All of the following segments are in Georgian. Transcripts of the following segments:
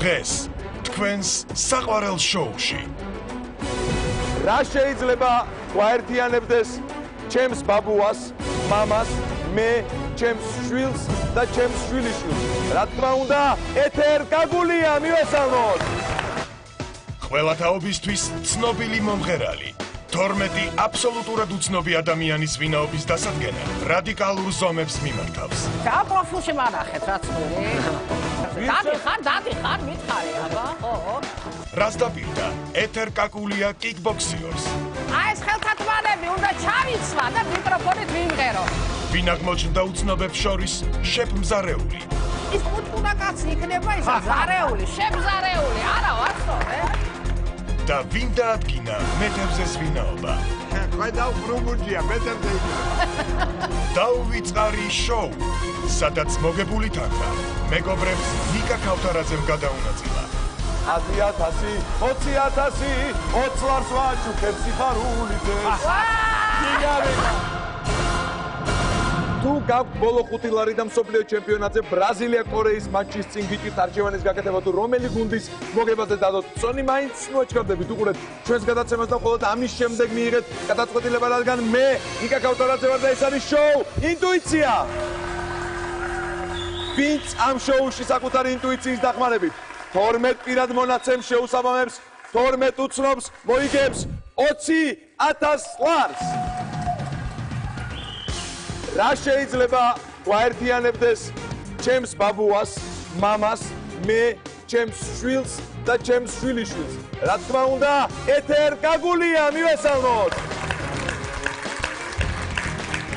დღეს თქვენს საყვარელ შოუში. რა შეიძლება გვაერთიანებდეს ჩემს ბაბუას, მამას, მე, ჩემს შვილს და ჩემს შვილიშვილს. რა თქმა უნდა, ეთერ გაგულია მივესალმოთ. ყველა თაობისთვის ცნობილი მომღერალი. 12 აბსოლუტურად უცნობი ადამიანის ვინაობის დასადგენა რადიკალურ ზომებს მიმართავს. და პროფილში მანახეთ, რაც მერი. დადიხარ, მითხარი, აბა, ხო. რას დაპირდა, ეთერ კაკულია კიკბოქსიორს. აი ეს ხელთათმანები უნდა ჩავიცვა და მიკროფონით ვიმღერო. ვინ აღმოჩნდა უცნობებს შორის შეფმზარეული. ის პუტკუნა კაცი იქნება ის ზარეული, შეფმზარეული, არა ვაცდო, და ვინ დაადგინა მეთევზეს ვინაობა. ხედავ ბრუნგუნჯია, მეთევზე იქნება. დაუვიწყარი შოუ, სადაც მოგებული თანხა მეგობრებს ნიკა ქავთარაძემ გადაუნაწილა. 100,000, 20,000, 20 ლარს ვაჩუქებ სიხარულიძე. თუ გაქვთ ბოლო 5 ლარი და მსოფლიო ჩემპიონატზე ბრაზილია კორეის მატჩის წინ გიჭირთ არჩევანის გაკეთება თუ რომელი გუნდის მოგებაზე დადოთ წონი მაინც მოაჩქარდებით უყურეთ ჩვენს გადაცემას და მხოლოდ ამის შემდეგ მიიღეთ გადაწყვეტილება რადგან მე ნიკა ქავთარაძე ვარ და ეს არის შოუ ინტუიცია ვინც ამ შოუში საკუთარი ინტუიციის დახმარებით 12 პირად მონაცემ შეუსაბამებს 12 უცნობს მოიგებს 20,000 ლარს რა შეიძლება გვაერთიანებდეს ჩემს ბაბუას, მამას, მე, ჩემს შვილს და ჩემს შვილიშვილს. რა თქმა უნდა, ეთერ გაგულია მივესალმოთ.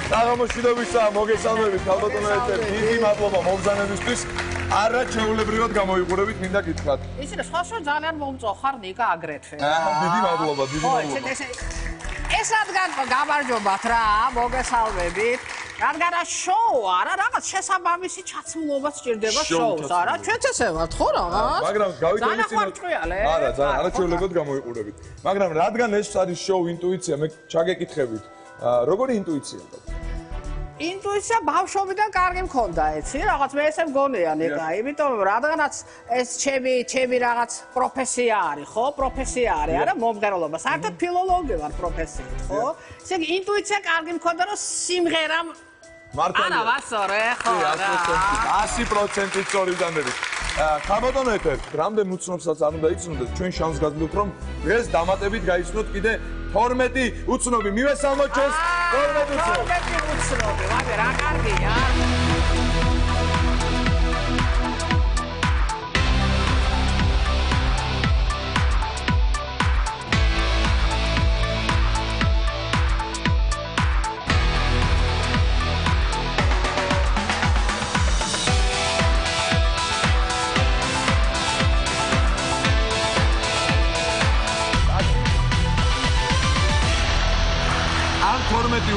საღამოშიდობისა, მოგესალმებით, ქალბატონო ეთერ. დიდი მადლობა მომბრძანებისთვის. არა ჩეულებრივად გამოიყურებით, მინდა გითხრათ. ისინი სხვადასხვა ძალიან მომწოხარ ნიკა აგრეთვე. დიდი მადლობა, დიდი მადლობა. ეს რადგან გამარჯობათ რა, მოგესალმებით. რადგან შოუა რა, რაღაც შესაბამისი ჩაცმულობა სჭირდება შოუს, არა? ჩვენც ესე ვართ, ხო რაღაც? მაგრამ გავიტანეთ არა, ძალიან არაჩვეულებრივად გამოიყურებით. მაგრამ რადგან ეს არის შოუ ინტუიცია, მე ჩაგეკითხებით, როგორი ინტუიცია გაქვს? ინტუიცია ბავშვობიდან კარგი მქონდა, ეცი, რაღაც მე ესე მგონია ნიკა, იმიტომ რადგანაც ეს ჩემი რაღაც პროფესია არის, ხო? პროფესია არის, არა მომღერალობა. საერთოდ ფილოლოგი ვარ პროფესიით, ხო? ესე იგი ინტუიცია კარგი მქონდა, რომ სიმღერამ მართალია. არა, ვასწორე, ხო რა. 100% სწორი ვდანებით. ქალბატონო ეთერ, რამდენ უცნობსაც არ უნდა იცნოდეთ, ჩვენ შანსს გაძლევთ, რომ დღეს დამატებით გაიცნოთ კიდე 12 უცნობი. მივესალმოთ ჩვენს 12 უცნობს. 12 უცნობი, ვაგე რა კარგია.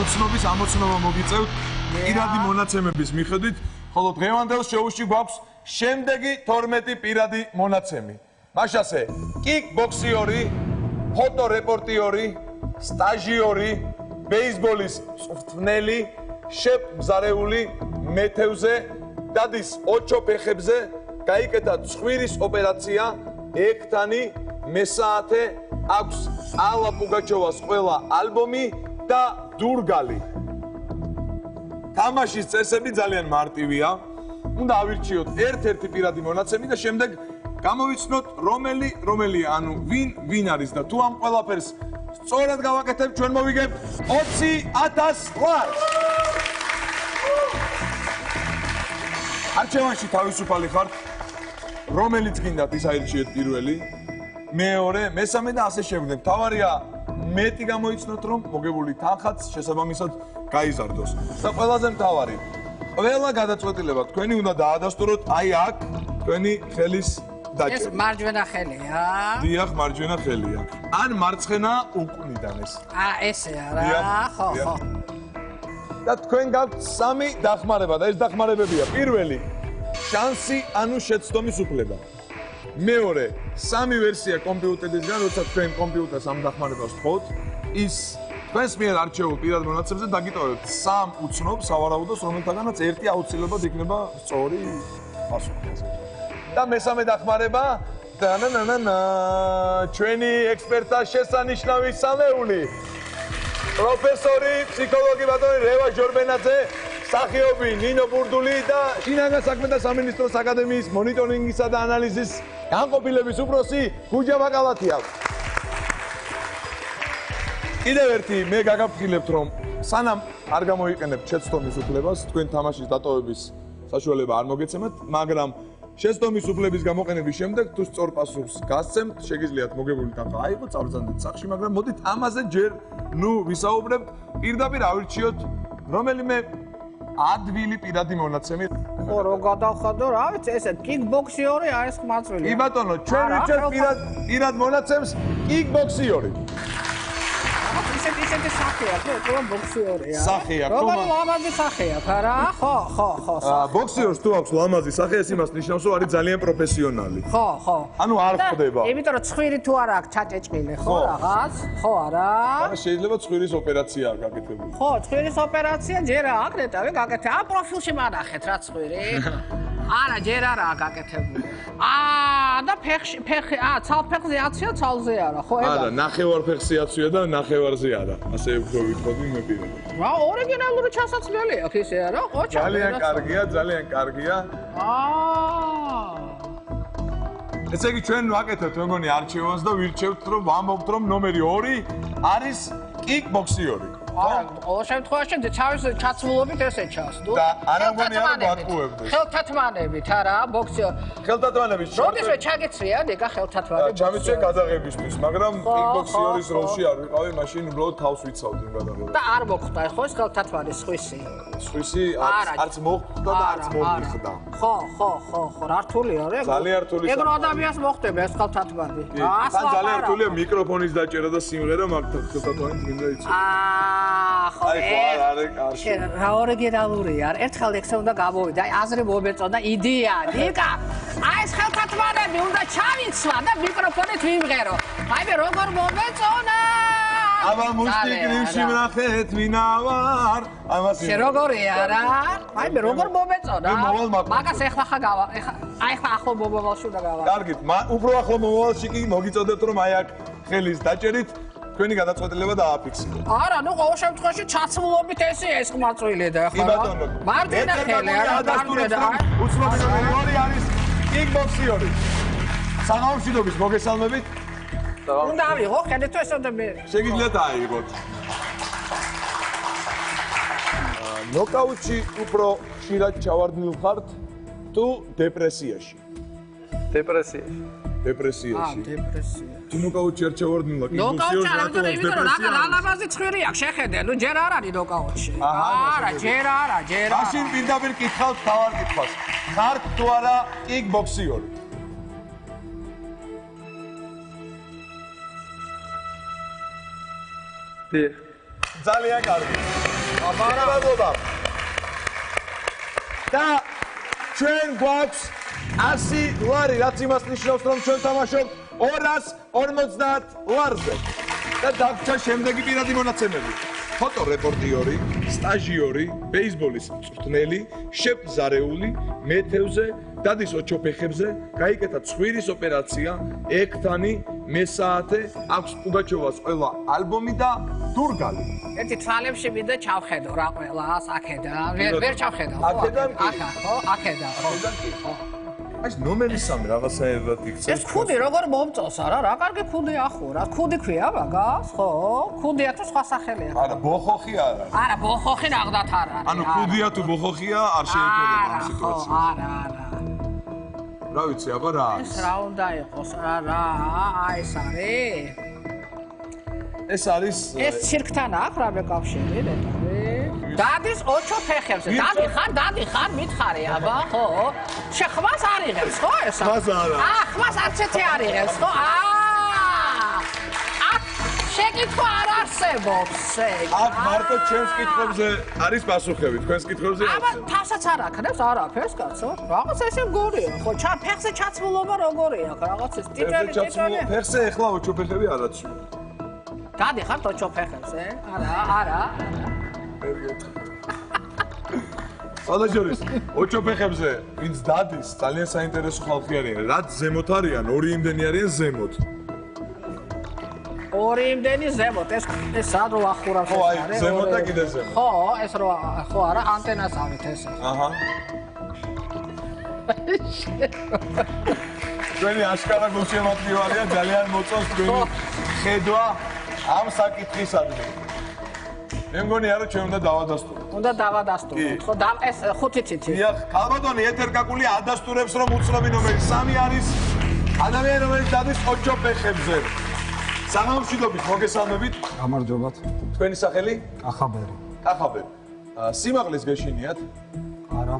უცნობის ამოცნობა მოგიწევთ პირადი მონაცემების მიხედვით, ხოლო დღევანდელ შოუში გვაქვს შემდეგი 12 პირადი მონაცემი. მაშასე, კიკბოქსიორი, ფოტორეპორტიორი, სტაჟიორი, ბეისბოლის მწვრთნელი, შეფმზარეული, მეთევზე, დადის ოჩოფეხებზე, გაიკეთა ცხვირის ოპერაცია, ექთანი, მესაათე, აქვს ალა პუგაჩოვას ყველა ალბომი და დურგალი. თამაშის წესები ძალიან მარტივია. უნდა ავირჩიოთ ერთ-ერთი პირადი მონაცემი და შემდეგ გამოვიცნოთ რომელია, ანუ ვინ არის და თუ ამ ყველაფერს სწორად გავაკეთებ, ჩვენ მოვიგებთ 20,000 ლარს. არჩევანში თავისუფალი ხართ. რომელიც გინდათ ის აირჩიეთ პირველი, მეორე, მესამე და ასე შემდეგ. თავარია მეტი გამოიცნოთ, რომ მოგებული თანხაც შესაბამისად გაიზარდოს. და ყველაზე მთავარი, ყველა გადაწყვეტილება თქვენი უნდა დაადასტუროთ აი აქ, თქვენი ხელის დაჭერით. ეს მარჯვენა ხელია. დიახ, მარჯვენა ხელია. ან მარცხენა უკვნიდან ეს. ესე არა, ხო. და თქვენ გაქვთ 3 დახმარება და ეს დახმარებებია. პირველი, შანსი, ანუ შეცდომის უფლება. მეორე, 3 ვერსია კომპიუტერისგან, როცა თქვენ კომპიუტერს ამ დახმარებას თხოვთ, ის თქვენს მიერ არჩეულ პირად მონაცემზე დაგიტოვებთ 3 უცნობ სავარაუდოს, რომელთაგანაც ერთი აუცილებლად იქნება სწორი პასუხი. და მესამე დახმარება ჩვენი ექსპერტთა შესანიშნავი სამეული პროფესორი ფსიქოლოგი ბატონი რევა ჟორბენაძე მსახიობი ნინო ბურდული და შინაგან საქმეთა სამინისტროს აკადემიის მონიტორინგისა და ანალიზის განყოფილების უფროსი გუჯა ბაკალათია. კიდევ ერთი მე გაგაფრთხილებთ რომ სანამ არ გამოიყენებთ შეცდომის უფლებას თქვენ თამაშის დატოვების საშუალება არ მოგეცემათ, მაგრამ შეცდომის უფლების გამოყენების შემდეგ თუ სწორ პასუხს გასცემთ, შეგიძლიათ მოგებული თანხა აიღოთ წარბზანდეთ სახში, მაგრამ მოდით ამაზე ჯერ ვისაუბრებთ, პირდაპირ ავირჩიოთ რომელიმე ადვილი პირადი მონაცემი. ხო, რო გადავხადო, რა ვიცი, ესე კიკბოქსიორი არის ხმაწვილი. კი ბატონო, ჩვენ ვიჩვენთ პირად მონაცემს კიკბოქსიორი. ისეთი სახეა, ხო, ბოქსიორია. სახეა, ხო? როგორ ლამაზი სახეა, არა? ხო. ბოქსიორს თუ აქვს ლამაზი სახე, ეს იმას ნიშნავს, რომ არის ძალიან პროფესიონალი. ხო. ანუ არ ხდება. იმიტომ რომ ცხვირი თუ არ აქვს ჩაჭეჭყილი, ხო, რაღაც? ხო, არა? არა, შეიძლება ცხვირის ოპერაცია არ გაკეთებული. ხო, ცხვირის ოპერაცია ჯერ აქ ნეტავი გაკეთე. ამ პროფილში მანახეთ რა ცხვირი. არა, ჯერ არაა გაკეთებული. და ფეხი, ცალფეხზე აცია, ცალზე არა, ხო? არა, ნახევარ ფეხზე აცია და ნახევარზე არა. ასე უფრო ვიტყოდი მე პირადად. რა, ორიგინალური ჩასაცვლელი აქვს ისე არა? ხო, ძალიან კარგია. ესე იგი ჩვენ ვაკეთებთ მეგონი არჩევანს და ვირჩევთ რომ ვამბობთ რომ ნომერი 2 არის კიკბოქსიორი. არა, ყოველ შემთხვევაში თავის ჩაცმულობით ესე ჩას, თუ? და არა მგონი არ ვატყუებდეს. ხელთათმანებით არა, ბოქსიორი. ხელთათმანების როდესმე ჩაგეცრია ნიკა ხელთათმანები. ჩამიწვია გადაღებისთვის, მაგრამ კიკბოქსიორის როლში არ ვიყავი, მაშინ უბრალოდ თავს ვიცავდი გადაღებას. და არ მოხდა ხო ეს ხელთათმანის სხვისი? სხვისი არც მოხდა და არც მომიხდა. ხო, რართულია რა? ძალიან რთული ეგ რო ადამიანს მოხდება ეს ხელთათმანი. თან ძალიან რთულია მიკროფონის დაჭერა და სიმღერა, მაგრამ ხელთათმანი მინდა იცოდე. ხო, რა ორიგინალურია. ერთხელ ექსე უნდა გამოვიდა, აი აზრი მომეწონა იდეა, ნიკა. აი ეს ხელთათმანები უნდა ჩავიცვა და მიკროფონით ვიმღერო. აი მე როგორ მომეწონა. აბა მუსტიკრიმში ვნახეთ ვინავარ. ამას შე როგორია რა? აი მე როგორ მომეწონა. მე მოვალ მაქვს. მაგას ეხლა ახლო მომავალში უნდა გავა. კარგით, უფრო ახლო მომავალში კი მოგიწოდებთ რომ აი აქ ხელის დაჭერით თქვენი გადაწყვეტილება დააფიქსიროთ. არა, ნუ ყოველ შემთხვევაში ჩაცმულობით ეს ხმაწვილი და კი ბატონო. მარტინა ხელი არა, უცნობი ნომერი 2 არის კიკბოქსიორი. საღამოშიდობის მოგესალმებით. უნდა ავიღო, ხედეთ თუ ესა და მე. შეგიძლიათ აიღოთ. ნოკაუტში უფრო ხშირად ჩავარდნილ ხართ თუ დეპრესიაში? დეპრესიაში. დეპრესიაში. დეპრესია. თუ ნოკაუტში არ ჩავარდნილ ხართ, ნოკაუტში არ ამიტომ იმიტომ რომ რა ლამაზი ცხვირი აქვს, შეხედე, ნუ ჯერ არ არის ნოკაუტში. არა, ჯერ არა. მაშინ პირდაპირ კითხავთ თავარ კითხვას. ხართ თუ არა კიკბოქსიორი? ძალიან კარგი. მადლობა. და ჩვენ გვაქვს 100 ლარი, რაც იმას ნიშნავს, რომ ჩვენ თამაშობთ 250 ლარზე. და დაგჭა შემდეგი პირადი მონაცემები. ფოტორეპორტიორი, სტაჟიორი, ბეისბოლის მწვრთნელი, შეფ ზარეული, მეთევზე, დადის ოჩოფეხებზე, გაიკეთა ცხვირის ოპერაცია, ექთანი, მესაათე, აქვს პუგაჩოვას ყველა ალბომი და დურგალი. ერთი თვალებში მინდა ჩავხედო რა ყველას, აქედან. ვერ ჩავხედო. აქედან კი. ხო, აქედან. ხო. აი ეს ნომერი 3 რაღაცაებად იქცევს. ეს ქუდი როგორ მომწონს არა? რა კარგი ქუდი ახურა. ქუდი ქვია მაგას? ხო? ქუდია თუ სხვა სახელია? არა, ბოხოხი არა. არა, ბოხოხი ნახდათ არ არის. ანუ ქუდია თუ ბოხოხია არ შეიფერება ამ სიტუაციას. არა. რა ვიცი, აბა რა არის? ეს რა უნდა იყოს? რა? ეს არის? ეს არის ეს ცირკთან აქვს რა მეკავშირი ნეტავი? დადის ოჩოფეხებზე. დადი ხარ, მითხარი, აბა, ხო? შეხმას არ იღებს, ხო ესა? ხმას არა. ხმას არც ერთი არ იღებს, ხო? აქ შეკითხვა არ არსებობს. აქ მარტო ჩემს კითხვებზე არის პასუხები, თქვენს კითხვებზე არ აბა, არის. თავსაც არ აქნებს არაფერს, კაცო. რაღაც ესე მგონია, ხო? ფეხზე ჩაცმულობა როგორია, რაღაც ეს ტიტანი. ფეხზე ეხლა ოჩოფეხები არ აცვია. დადი ხარ ოჩოფეხებზე? არა. სადაშორის ოჩოფეხებზე ვინც დადის ძალიან საინტერესო ხალხი არიან. რაც ზემოთ არიან, ორი იმდენი არიან ზემოთ. ორი იმდენი ზემოთ, ეს სად რო ახურავს ხო, აი, ზემოთ და კიდე ზემოთ. ხო, ეს რო ხო არა, ანტენას ავით ესე. აჰა. ჩვენი აშკარა გულშემატკივარია, ძალიან მოწონს თქვენი ხედვა ამ საკითხისადმი. მე მგონია რომ ჩვენ უნდა დავადასტუროთ. უნდა დავადასტუროთ, ხო, ეს 5 ციცი. დიახ, ქალბატონი ეთერკაკული ადასტურებს რომ უცნობი ნომერი 3 არის ადამიანი რომელიც დადის ოჩოფეხებზე. საღამომშვიდობით მოგესალმებით. გამარჯობათ. თქვენი სახელი? ახაბერი. კახაბერი. სიმაღლის გეშინიათ? არა.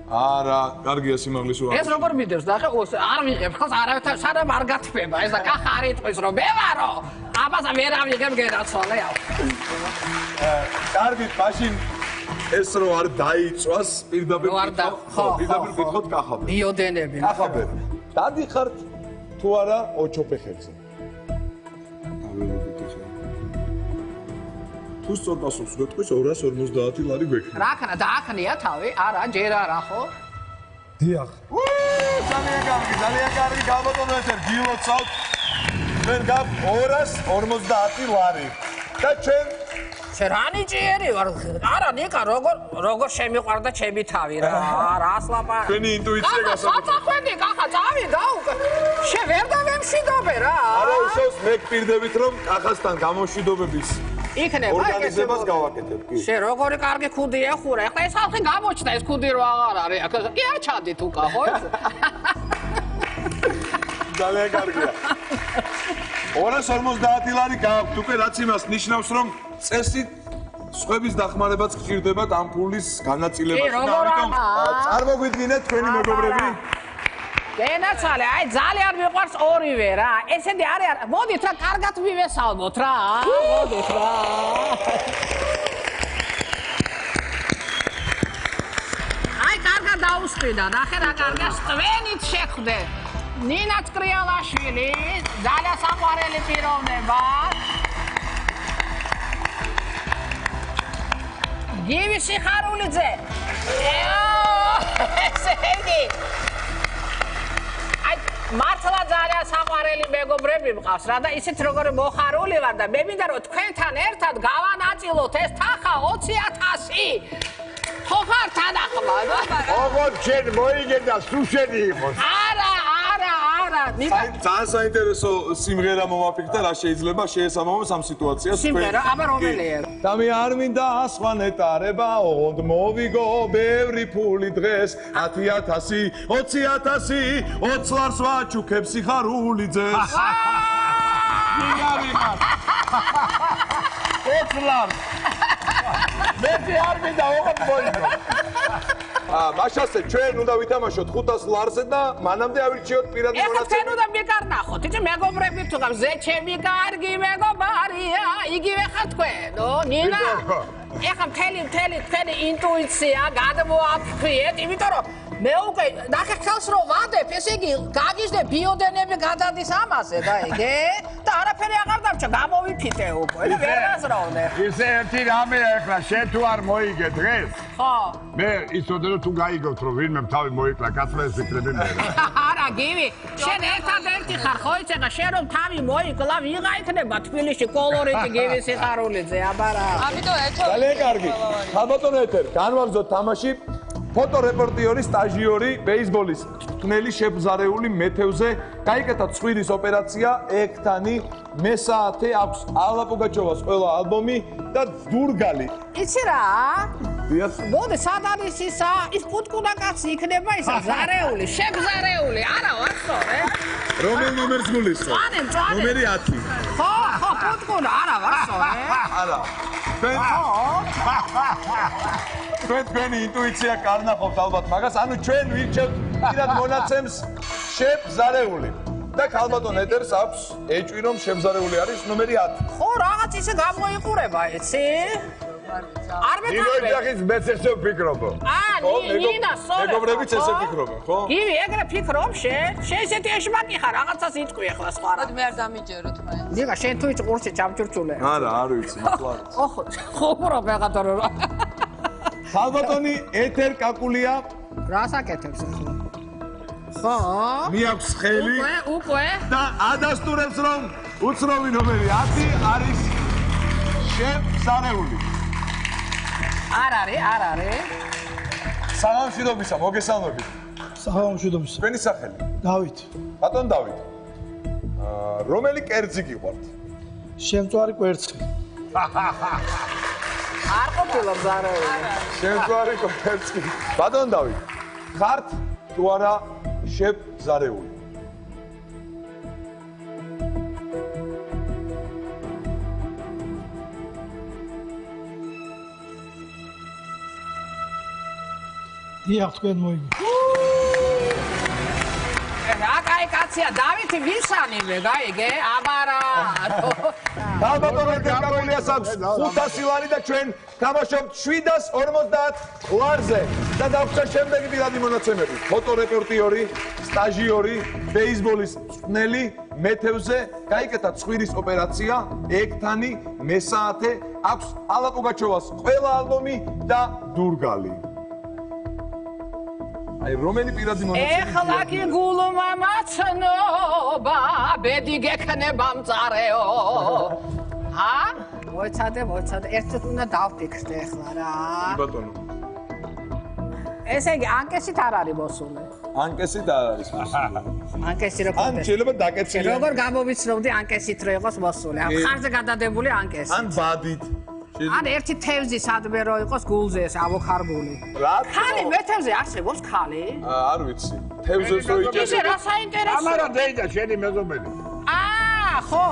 არა, კარგია სიმაღლის უარ. ეს როგორ მიდევს და ახლა არ ვიღებ ხალხს არავითარ სანამ არ გათბება ეს და კახა არ იტყვის რომ მე ვარო აბაზა ვერ ავიღებ გენაცვალე კარგით, მაშინ ეს რო არ დაიწვას პირდაპირ პირდაპირ ვითხოთ კახაბერი. ბიოდენები კახაბერი. დადიხართ თუ არა ოჩოფეხებზე? თუ სწორ პასუხს გეტყვის 250 ლარი გვექნება. რა ქნა დააქნია თავი? არა, ჯერ არა ხო? დიახ. ძალიან კარგი, ქალბატონო ეთერ გილოცავთ. ჩვენ გაქვთ 250 ლარი. და ჩვენ რანიჭიერი ვარ. არა, ნიკა, როგორ შემიყვარდა ჩემი თავი რა. რას ლაპარაკი? ჩვენი ინტუიცია გასაგებია. საწახვედი, კახა, წავიდა უკვე. შე ვერ დავემშვიდობე რა. არა, უშავს მე გპირდებით რომ კახასთან გამოშვიდობების იქნება ორგანიზებას გავაკეთებ. შე როგორი კარგი ქუდი ეხურა. ეხლა ეს ხალხი გამოჩნდა ეს ქუდი რო აღარ არის. კი არ ჩადით უკა ხო? ძალიან კარგია. 250 ლარი გაქვთ უკვე, რაც იმას ნიშნავს, რომ წესით სხვების დახმარებაც გჭირდებათ ამ ფულის განაწილებაში. ამიტომ წარმოგვიდგინეთ თქვენი მეგობრები. გენაცვალე, აი ძალიან მიყვარს ორივე რა. ესეთი არის, მოდით რა, კარგად მივესალმოთ რა. მოდით რა. აი კარგად დაუსწრიდა, ნახე რა კარგია, სტვენით შეხვდე. ნინა წკრიალაშვილი, ძალიან საყვარელი პიროვნება. გივი სიხარულიძე. ესე იგი მართლა ძალიან საყვარელი მეგობრები მყავს რა და ისეთ როგორი მოხარული ვარ და მე მინდა რომ თქვენთან ერთად გავანაწილოთ ეს თანხა 20,000 ხო ხარ თანახმად? ოღონდ შენ მოიგე და სულ შენი იყოს. არა ძალიან საინტერესო სიმღერა მომაფიქრდა რა შეიძლება შეესაბამოს ამ სიტუაციას. სიმღერა, აბა რომელია? და მე არ მინდა სხვა ნეტარება, ოღონდ მოვიგო ბევრი ფული დღეს 10,000, 20,000, 20 ლარს ვაჩუქებ სიხარულიძეს. ვიღარ 20 ლარს. მე არ მინდა ოღონდ მოიგო. მაშასე ჩვენ უნდა ვითამაშოთ 500 ლარზე და მანამდე ავირჩიოთ პირადი მონაცემი. ეხლა ჩვენ უნდა მიკარნახოთ. იცი მეგობრები თუ გამ ზე ჩემი კარგი მეგობარია, იგივე ხარ თქვენო, ნინა. ეხლა მთელი თქვენი ინტუიცია გადმოაფრთხიეთ, იმიტომ რომ მე უკვე ნახე ხელს რო ვადებ, ესე იგი გაგიჟდე ბიოდენები გადადის ამაზე და იგე და არაფერი აღარ დამჭა, გამოვიფიტე უკვე და ვერ გაზროვნე. ისე ერთი რამეა ეხლა შენ თუ არ მოიგე დღეს. ხო. მე იცოდე რომ თუ გაიგოთ რომ ვინმე თავი მოიკლა კაცლა ეს ვიქნები მე. არა, გივი, შენ ერთადერთი ხარ ხო იცი და შენ რომ თავი მოიკლა, ვიღა იქნება თბილისში კოლორიტი გივი სიხარულიძე, აბა რა. ამიტომ ეთო. ძალიან კარგი. ქალბატონო ეთერ, განვაგრძოთ თამაში. ფოტორეპორტიორი, სტაჟიორი, ბეისბოლის თვნელი შეფზარეული მეთევზე გაიკეთა ცხვირის ოპერაცია ექთანი მე-10 აქვს ალა პუგაჩოვას ყველა ალბომი და დურგალი. იცი რა? დიახ. მოდი სად არის ისა? ის პუტკუნა კაცი იქნება ისა ზარეული, შეგზარეული. არა ვარ სწორე? რომელ ნომერს გულისხმობ? მწვანე. ნომერი 10. ხო, პუტკუნა, არა ვარ სწორე? არა. თქვენი ინტუიცია კარნახობთ ალბათ მაგას, ანუ ჩვენ ვირჩევთ პირად მონაცემს შეფზარეული. და ქალბატონ ედერს აქვს ეჭვი რომ შეფზარეული არის ნომერი 10. ხო, რაღაც ისე გამოიყურება, იცი? არ ნინო მეთანხმე. ეძახის მეც ესე ვფიქრობ. ნინა, სწორედ. მეგობრებიც ესე ფიქრობენ, ხო? გივი, ეგრე ფიქრობ შენ? შენ ესეთი ეშმაკი ხარ, რაღაცას იტყვი ახლა სხვა რა. მოდი მე არ დამიჯეროთ მე. ნიკა, შენ თუ იცი ყურში ჩამჭურჭულე. არა, არ ვიცი, მართლა. ხო, ხო, რა ვეღატორო რა. ხალბატონი ეთერ კაკულია რას აკეთებს ახლა? ხო? მიაქვს ხელი უკვე და ადასტურებს რომ უცნობი ნომერი 10 არის შემზარეული. არ არის. საღამოშიდობისა, მოგესალმებით. საღამოშიდობის. თქვენი სახელი? დავით. ბატონ დავით. რომელი კერძი გიყვართ? შემწვარი კვერცხი. არ ყოფილა მზარეული. შემწვარი კერძი. ბატონ დავით. ხართ თუ არა შემზარეული? დიახ, თქვენ მოიგე. აი კაცია, დავითი ვისანიმე, გაიგე? აბარა. ხალბატონი ეთერ კაკულიას აქვს 500 ლარი და ჩვენ თამაშობთ 750 ლარზე და დაგვჭირდა შემდეგი პირადი მონაცემები. ფოტორეპორტიორი, სტაჟიორი, ბეისბოლის მწვრთნელი, მეთევზე, გაიკეთა ცხვირის ოპერაცია, ექთანი, მესაათე, აქვს ალა პუგაჩოვას ყველა ალბომი და დურგალი. აი რომელი პირადი მონაცემები? ეხლა კი გულმა მაცნობა, ბედი გექნება მწარეო. მოიცადე, ერთად უნდა დავფიქრდე ეხლა რა. ბატონო. ესე იგი, ანკესით არ არის მოსული. ანკესით არ არის მოსული. ანკესი რო ან კონდეს. შეიძლება დაკეცილი. როგორ გამოვიცნობდი ანკესით რო იყოს მოსული? ამ ხარზე გადადებული ანკესი. ან ბადით. ან ერთი თევზი სადმე რო იყოს გულზე ეს ავოქარბული. რა? ხალი მეთევზე არსებობს ხალი? არ ვიცი. თევზებს რო იჭერს. ისე რა საინტერესო? ამარა დეიდა შენი მეზობელი. ხო.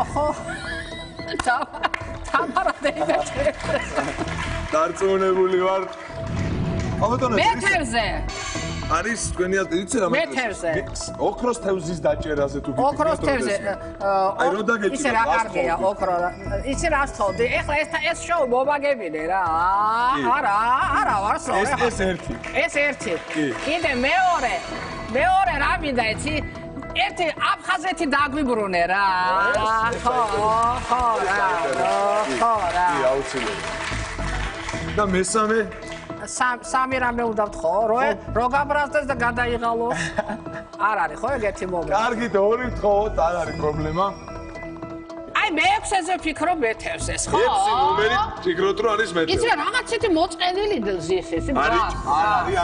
თამარა დეიდა შენ. დარწმუნებული ვარ. ალბათონო მეთევზე. არის თქვენი იცი რა მეთევზე. ოქროს თევზის დაჭერაზე თუ გიქნებთ. ოქროს თევზე. აი რო დაგეჭირა. ისე რა კარგია ოქრო. იცი რა სწავდი? ეხლა ეს შოუ მომაგებინე რა. არა ვარ სწავ. ეს ერთი. ეს ერთი. კი. კიდე მეორე რა მინდა იცი? ერთი აფხაზეთი დაგვიბრუნე რა. ხო რა. კი, აუცილებლად. და მესამე სამი რამე უნდა ვთხოვ, რო გაბრაზდეს და გადაიღალოს. არ არის ხო ეგეთი მომენტი? კარგით ორი ვთხოვოთ, არ არის პრობლემა. აი მეექვსეზე ვფიქრობ მეთევზეს, ხო? ექვსი ნომერი ფიქრობთ რომ არის მეთევზი. იცი რა რაღაცეთი მოწყენილი ზის ეს არის,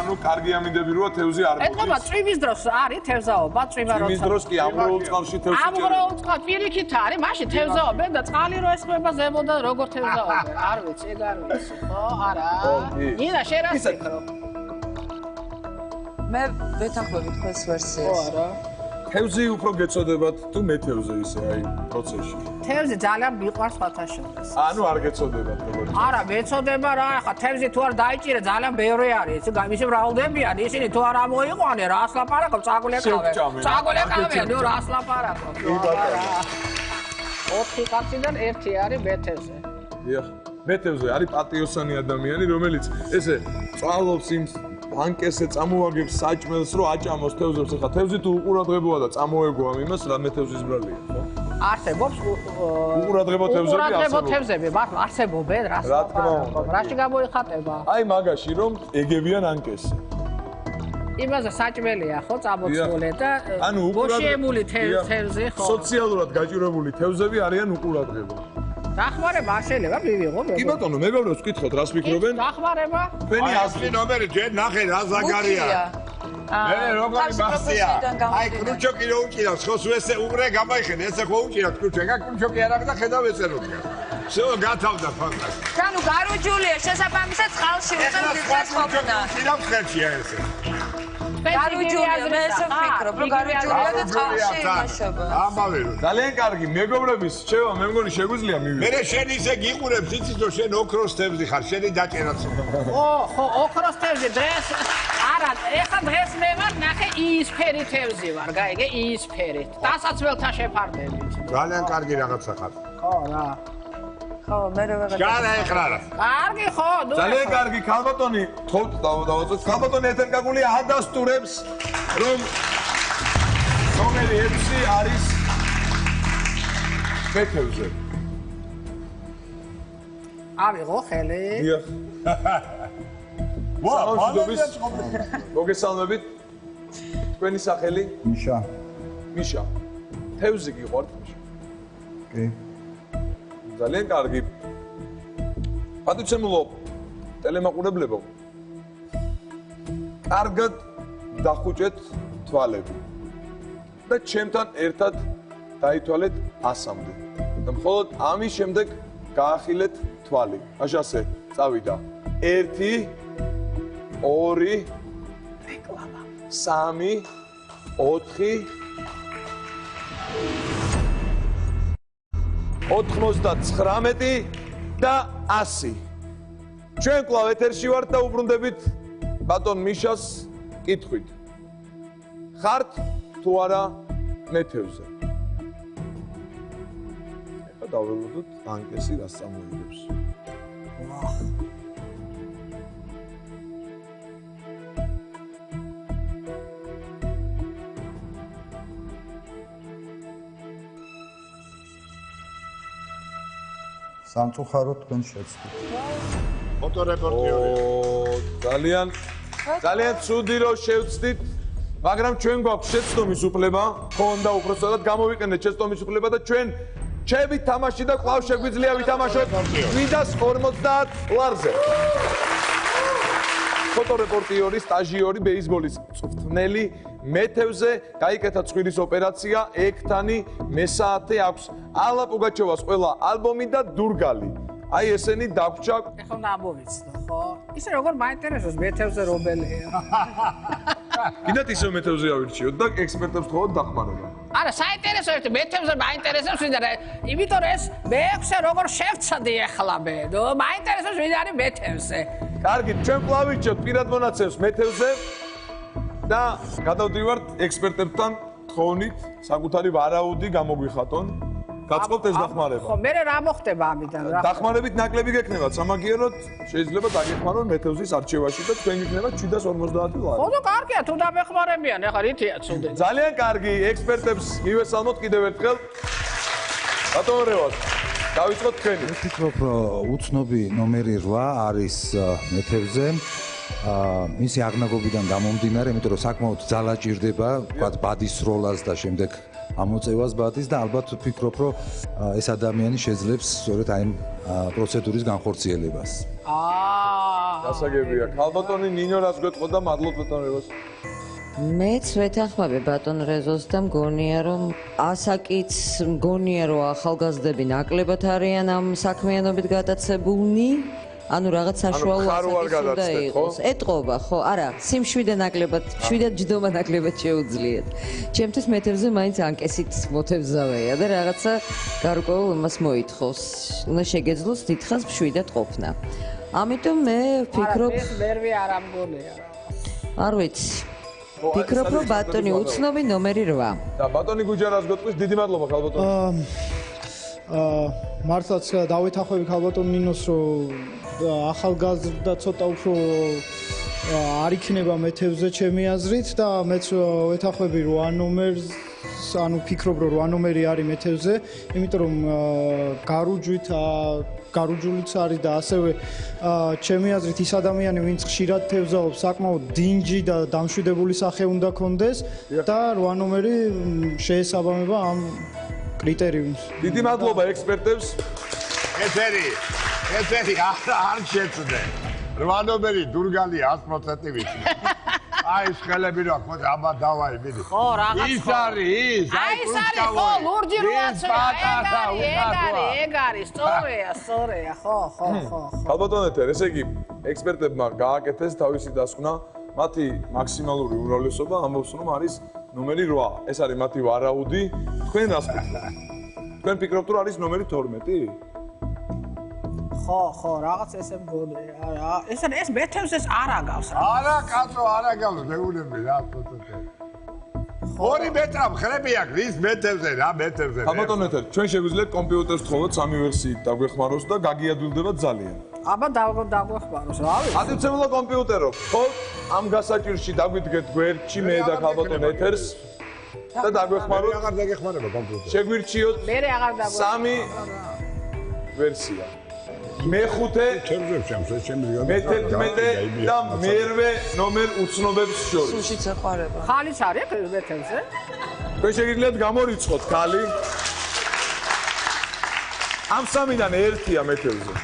ანუ კარგი ამინდები როა თევზი არ ეთქობა წვიმის დროს არის თევზაობა, წვიმა როცა. წვიმის დროს კი ამღროულ წყალში თევზი ჭერა. ამღროულ წყალ პირიქით არის, მაშინ თევზაობენ და წყალი რო ესხმება ზემოდან როგორ თევზაობენ. არ ვიცი, ეგ არ ვიცი, ხო? არა. ნინა, შენ რა ფიქრო? მე ვეთანხმები თქვენს ვერსიას. ხო არა. თევზი უფრო გეწოდებათ თუ მეთევზე ისე აი პროცესში. თევზი ძალიან მიყვარს სხვათა შორის. ანუ არ გეწოდებათ როგორ. არა, მეწოდება რა, ხა თევზი თუ არ დაიჭირე, ძალიან ბევრი არის. ისე მრავლდებიან, ისინი თუ არ ამოიყვანე, რას ლაპარაკობ, წაგულეკავენ. ნუ რას ლაპარაკობ. ოთხი კაციდან ერთი არის მეთევზე. დიახ. მეთევზე არის პატიოსანი ადამიანი, რომელიც ესე წვალობს იმ ანკესზე წამოაგებს საჭმელს, რომ აჭამოს თევზებს. ახლა თევზი თუ უყურადღებოა და წამოეგო ამ იმას, რა მეთევზის ბრალია, ხო? არსებობს უყურადღებო თევზები უყურადღებო თევზები, მართლა არსებობენ, რას რა თქმა უნდა. რაში გამოიხატება? აი მაგაში რომ ეგებიან ანკესზე. იმაზე საჭმელია ხო წამოწმული და გოშიებული თევზი ხო? სოციალურად გაჭირებული თევზები არიან უყურადღებო. დახმარება არ შეიძლება მივიღო მე. კი ბატონო, მეგობრებს ვკითხოთ, რას ვფიქრობენ? დახმარება? თქვენი აი აზრი. ეს ნომერი ჯერ ნახე რა ზაგარია. მე როგორი ბახტია. აი კრუჩოკი რო უჭირავს, ხო ესე უყრე გამაიხედე, ესე ხო უჭირავს კრუჩოკი, აქ კრუჩოკი არ არის და ხედავ ესე როდგა. всё გათავდა ფაქტად. ანუ გარუჯულია შესაბამისად ხალში უწევს დიდას ყოფნა. ჭირავს ხელში ესე. გარუჯულია, მე ესე ვფიქრობ, რომ გარუჯულია და ხალში იმაშობა. ამბავე რო. ძალიან კარგი, მეგობრების რჩევა მე მგონი შეგვიძლია მივიღო. მე შენ ისე გიყურებს, იცის რომ შენ ოქროს თევზი ხარ, შენი დაჭერაც. ხო, ოქროს თევზი დღეს არა, ეხლა დღეს მე ვარ ნახე იისფერი თევზი ვარ, გაიგე, იისფერი. დასაცველთა შეფარდებით. ძალიან კარგი რაღაცა ხარ. ხო რა. ხო, მე რო ვეღარ. განა ეხრარა. კარგი ხო, ნუ ძალიან კარგი, ქალბატონი, თოთ დავაწოთ. ქალბატონი ეთერ კაკულია ადასტურებს, რომ ნომერი 6 არის მეთევზე. ავიღო ხელი. დიახ. სამშვიდობის მოგესალმებით. თქვენი სახელი? მიშა. მიშა. თევზი გიყვართ მიშა? კი. ძალიან კარგი. პატივცემულო ტელემაყურებლებო. კარგად დახუჭეთ თვალები. და ჩემთან ერთად დაითვალეთ 100-მდე. და მხოლოდ ამის შემდეგ გაახილეთ თვალი. ასე წავიდა. 1 2 რეკლამა 3 4 99 და 100. ჩვენ კვლავ ეთერში ვართ და უბრუნდებით ბატონ მიშას კითხვით. ხართ თუ არა მეთევზე? ეხლა დავველოდოთ ანკესი რას წამოიღებს. სამწუხაროდ თქვენ შეცდით. ფოტორეპორტიორი. ძალიან ცუდი რომ შევცდით, მაგრამ ჩვენ გვაქვს შეცდომის უფლება, ხონდა უпроსტად გამოვიყენეთ შეცდომის უფლება და ჩვენ ჩებით თამაში და კვლავ შეგვიძლია ვითამაშოთ 750 ლარზე. ფოტორეპორტიორი, სტაჟიორი, ბეისბოლის მწვრთნელი, მეთევზე გაიკეთა ცხვირის ოპერაცია, ექთანი, მესაათე აქვს ალა პუგაჩოვას ყველა ალბომი და დურგალი. აი ესენი დაგვრჩა. ეხლა უნდა ამოვიცნო, ხო? ისე როგორ მაინტერესებს მეთევზე რომელია? კიდათ ისე მეთევზე ავირჩიოთ და ექსპერტებს თხოვოთ დახმარება. არა, საინტერესოა მეთევზე მაინტერესებს ვინ არის, იმიტომ რომ ეს მეექვსე როგორ შევცდი ეხლა მე, ნუ მაინტერესებს ვინ არის მეთევზე. კარგი, ჩვენ კვლავ ვირჩიოთ პირად მონაცემს მეთევზე და გადავდივართ ექსპერტებთან თხოვნით, საკუთარი ვარაუდი გამოგვიხატონ. გაწყობთ ეს დახმარება. ხო, მე რა მოხდება ამიდან რა? დახმარებით ნაკლები გექნებათ, სამაგიეროდ შეიძლება დაგეხმაროთ მეთევზის არჩევაში და თქვენ გიქნებათ 750 ლარი. ხო და კარგია, თუ დამეხმარებიან, ეხლა რითია ცუდი. ძალიან კარგი, ექსპერტებს მივესალმოთ კიდევ ერთხელ. ბატონ რევას, დავიწყოთ თქვენი. მე ვფიქრობ, რომ უცნობი ნომერი 8 არის მეთევზე. მისი აღნაგობიდან გამომდინარე, იმიტომ რომ საკმაოდ ძალა ჭირდება, ვთქვათ, ბადის როლას და შემდეგ ამოწევას ბადის და ალბათ ვფიქრობ, რომ ეს ადამიანი შეძლებს სწორედ აი პროცედურის განხორციელებას. გასაგებია. ქალბატონი ნინო რას გვეტყო და მადლობ ბატონ რევას. მეც ვეთანხმები ბატონ რეზოს და მგონია რომ ასაკიც მგონია რომ ახალგაზრდები ნაკლებად არიან ამ საქმიანობით გადაცებულნი. ანუ რაღაც საშუალო ასაკის უნდა იყოს. ეტყობა, ხო? არა, სიმშვიდე ნაკლებად, შვიდად ჯდომა ნაკლებად შეუძლიათ. ჩემთვის მეთევზე მაინც ანკესით მოთევზავეა და რაღაცა გარკვეულ იმას მოითხოვს. უნდა შეგეძლოს დიდხანს შვიდად ყოფნა. ამიტომ მე ვფიქრობ, ეს ნერვი არ ამგონია. არ ვიცი. ვფიქრობ, რომ ბატონი უცნობი ნომერი 8. და ბატონი გუჯარას გეტყვის, დიდი მადლობა ქალბატონი. მართლაც დავეთანხმები ქალბატონ ნინოს, რომ ახალგაზრდა ცოტა უფრო არ იქნება მეთევზე ჩემი აზრით და მეც ვეთანხმები 8 ნომერს, ანუ ვფიქრობ, რომ 8 ნომერი არის მეთევზე, იმიტომ რომ გარუჯულიც არის და ასევე ჩემი აზრით ის ადამიანი, ვინც ხშირად თევზაობს, საკმაოდ დინჯი და დამშვიდებული სახე უნდა კონდეს და 8 ნომერი შეესაბამება ამ კრიტერიუმს. დიდი მადლობა ექსპერტებს. ეთერი არ შეცდე. 8 ნომერი დურგალი 100% ვიცი. აი ეს ხელები რა ხო აბა დავაი მიდი. ხო, რაღაც ის არის, აი ეს არის, ხო, ლურჯი როაცია, ეგ არის, სწორია, ხო. ქალბატონ ეთერ, ესე იგი ექსპერტებმა გააკეთეს თავისი დასკვნა, მათი მაქსიმალური უმრავლესობა ამბობს, რომ არის ნომერი 8. ეს არის მათი ვარაუდი. თქვენ რას ფიქრობთ? თქვენ ფიქრობთ, რომ არის ნომერი 12? ხო, რაღაც ესე მგონია. ეს მეთევზეს არ აგავს რა. არა, კაცო, არ აგავს, მეუბნები რა, თოთო. 2 მეტრა ხრები აქვს, ის მეთევზე რა, მეთევზე. ქალბატონ ეთერ, ჩვენ შეგვიძლია კომპიუტერს თხოვოთ 3 ვერსიით დაგვეხმაროს და გაგიადვილდება ძალიან. აბა დაგვეხმაროს, რა ვიცი. ატივცემულო კომპიუტერო, ხო, ამ გასაჭირში დაგვიდგეთ გვერდში მე და ქალბატონ ეთერს და დაგვეხმაროთ. აღარ დაგეხმარება კომპიუტერი. შეგვირჩიოთ მე აღარ დაგვეხმარება. 3 ვერსია. მეხუთე, მე-11 და მერვე ნომერ უცნობებს შორის. სუშიც ეყარება. ხალიც არის მეთევზე? თქვენ შეგიძლიათ გამორიცხოთ ხალი. ამ სამიდან ერთია მეთევზე.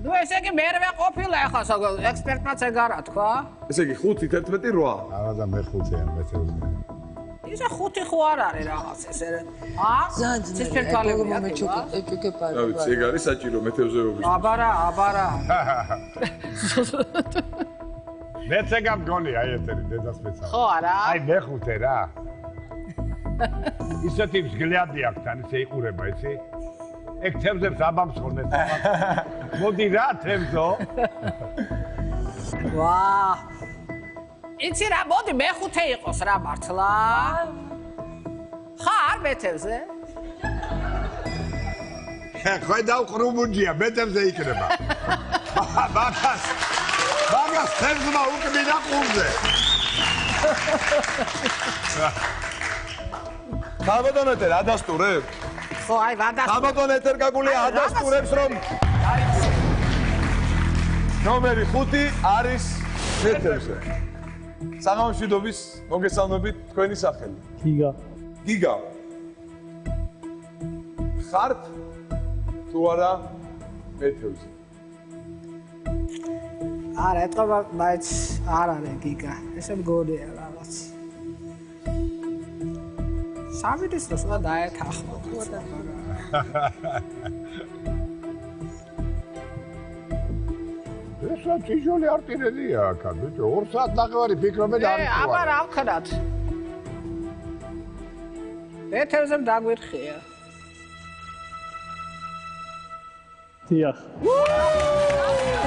ნუ ესე იგი მერვე ყოფილა ახლა ექსპერტმაც ეგ არა თქვა? ესე იგი 5-ით 11 8. არა და მე-5-იან მეთევზე. ისა 5 ხო არ არის რაღაც ესე. ცისფერთვალები ეკეკეპარი. რა ვიცი, ეგ არის საჭირო მეთევზეობის. აბარა. მეც ეგ მგონია ეთერი დედას მეცა. ხო არა? აი მე-5 რა. ისეთი მსგლადი აქვს თან ისე იყურება იცი? ეგ თევზებს აბამსხონ მე. მოდი რა თევზო? ვა. იცი რა, მოდი მე-5 იყოს რა მართლა. ხარ მეთევზე? ხედავ ყრუმუნჯია, მეთევზე იქნება. მაგას თევზმა უკბინა ყურზე. საბადონ ეთერ ადასტურებ? ხო, აი ვადასტურებ. საბადონ ეთერ გაგული ადასტურებს რომ ნომერი 5 არის მეთევზე. საღამომშვიდობის მოგესალმებით თქვენი სახელი. გიგა. ხართ თუ არა მეთევზე? არა, ეთქობა, բայց არ არის გიგა. ესე მგონია რაღაც. სამიდის დროს უნდა დაეთანხმო. ესა ჭიჟოლი არტილერია აქ, ბიჭო, 2 საათ ნახევარი ფიქრობენ არ იქნება. აბა რა ვქნათ? მეთევზემ დაგვირხია. დიახ.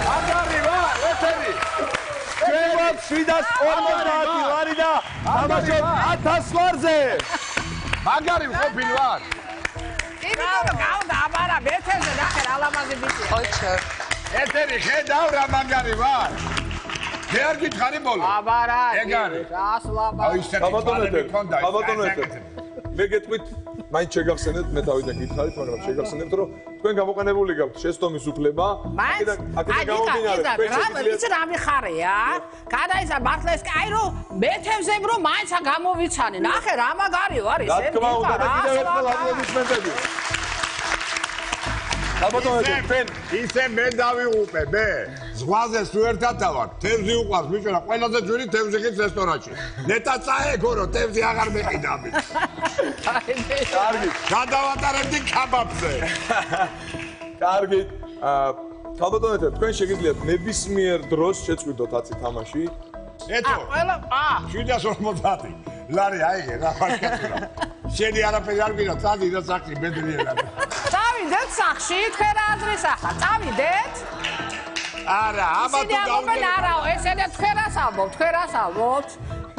მაგარი ვარ, ეთერი. ჩვენ 750 ლარი და ამაშობ 1000 ლარზე. მაგარი ყოფილი ვარ. იმიტომ რომ გავდა აბარა მეთევზე ნახე რა ლამაზი ბიჭი. ოჩო. ეთერი ხედავ რა მაგარი ვარ. მე არ გითხარი ბოლო. აბარა. ეგ არის. გასლაბა. აი ისეთი თვალები მქონდა. მე გეტყვით, მაინც შეგახსენებთ, მე თავიდან გითხარით, მაგრამ შეგახსენებთ, რომ თქვენ გამოყენებული გაქვთ შეცდომის უფლება. აქედან გამომდინარე, იცი რა მიხარია? გადაიცა მართლა ეს აი რომ მეთევზემ რომ მაინც გამოვიცანი. ნახე რა მაგარი ვარ ისე. რა თქმა უნდა, და კიდევ ერთხელ აპლოდისმენტები. ფენ ისე მე დავიღუპე მე ზღვაზე სულ ერთად დავარ თევზი უყვარს ბიჭო რა ყველაზე ძვირი თევზი ხის რესტორანში ნეტა წაეგო რომ თევზი აღარ მეყიდა ბიჭო კარგი გადავატარებდი კაბაბზე კარგი ქალბატონო თქვენ შეგიძლიათ ნებისმიერ დროს შეწყვიტოთ 10 თამაში ეთო 750 ლარი აიღე რა ვაკეთებ შენი არაფერი არ გინდა წადი და საქმე ბედრიერად წავიდეთ სახში თქვენ რა აზრის ახლა წავიდეთ არა ამა თუ გავიდეთ არაო ესედა თქვენ რას ალბობთ